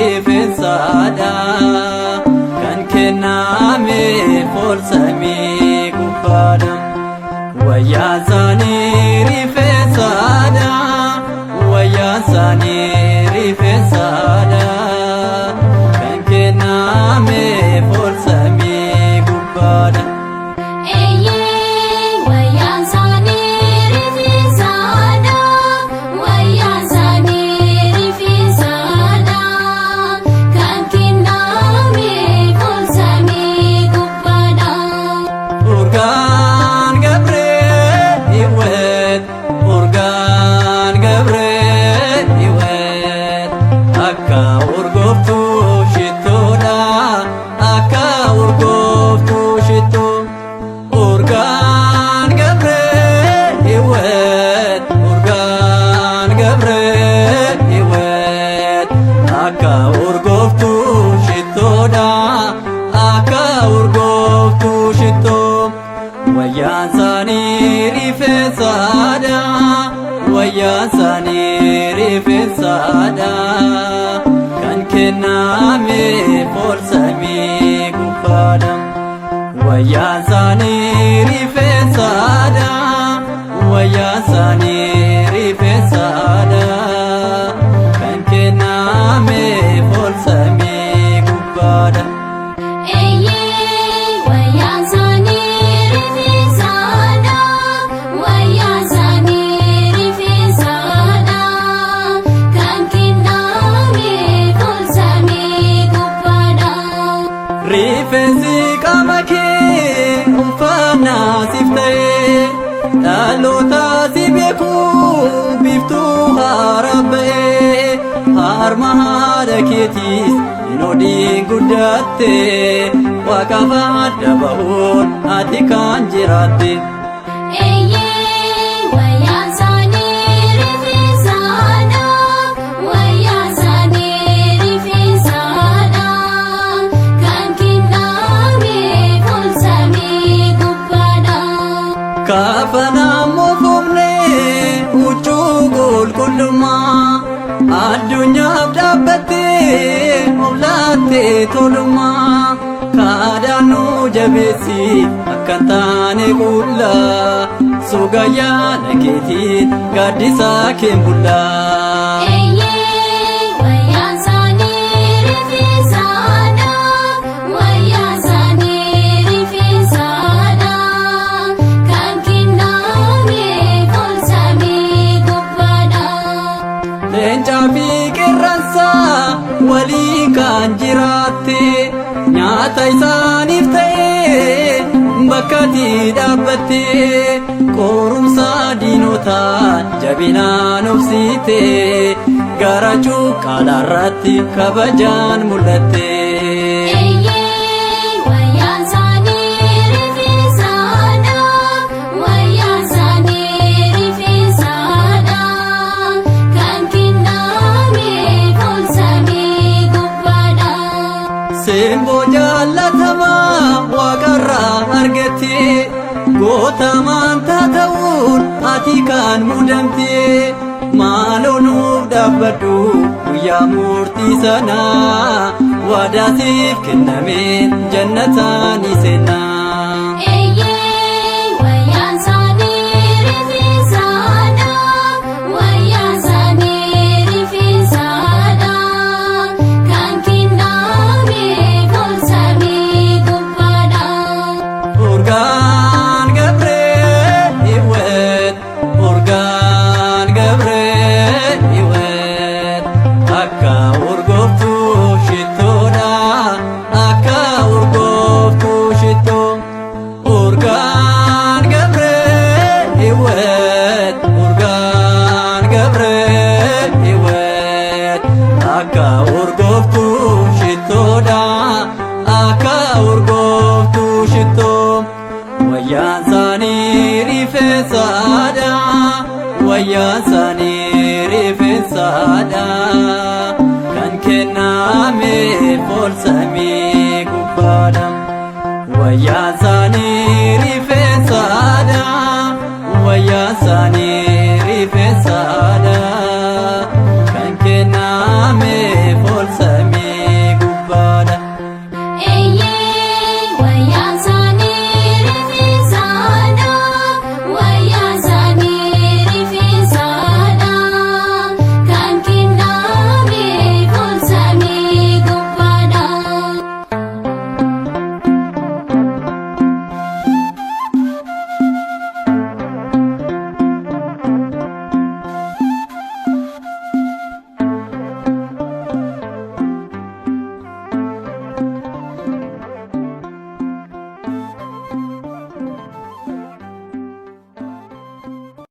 rifensada kan kenname folsamii gubbaadha wayyaa isaanii rifensada wayyaa isaanii rifensada kan kenname folsamii gubbaadha. Wayyaa isaanii rifensada wayyaa isaanii rifensada kan kenname folsamii gubbaadha wayyaa isaanii rifensada wayyaa isaanii rifensada kan kenname folsamii gubbaadha. Rifensi qaama kee uffannaa siif ta'ee dhaloota si beekuu biiftuu haaraa ba'ee harma haadha keetiis hin odiin guddatte waaqaaf adda bahuun ati kan jiraatte. Kafanaa moofofnee huccuu qulqullummaa addunyaaf dhaabbattee mul'attee tolummaa kaadhaannuu jabeessi akka hin taane qullaa sogayyaa nageetiin gaaddisaa keen bullaa. Leencaa fi qeerransaa walii kan jiraatte nyaata isaaniif ta'ee bakka itti dhaabbatte qorumsa diinotaan jabinaan obsite gara cuqqaalaarratti kabajaan mul'atte. Semboo jaalatamaa waaqarraa argatte gootamaan ta'uun ati kan mudamte maaloo nuuf dhaabbadhu guyyaa murtii sanaa waadaa siif kennameen jannataan ni seenna. Akka urgooftuu shittoodha akka urgooftuu shittoo wayyaan isaanii rifeensaadha wayyaan isaanii rifeensaadha kan kenname folsamii gubbaadha wayyaan isaanii rifeensaadha wayyaan isaanii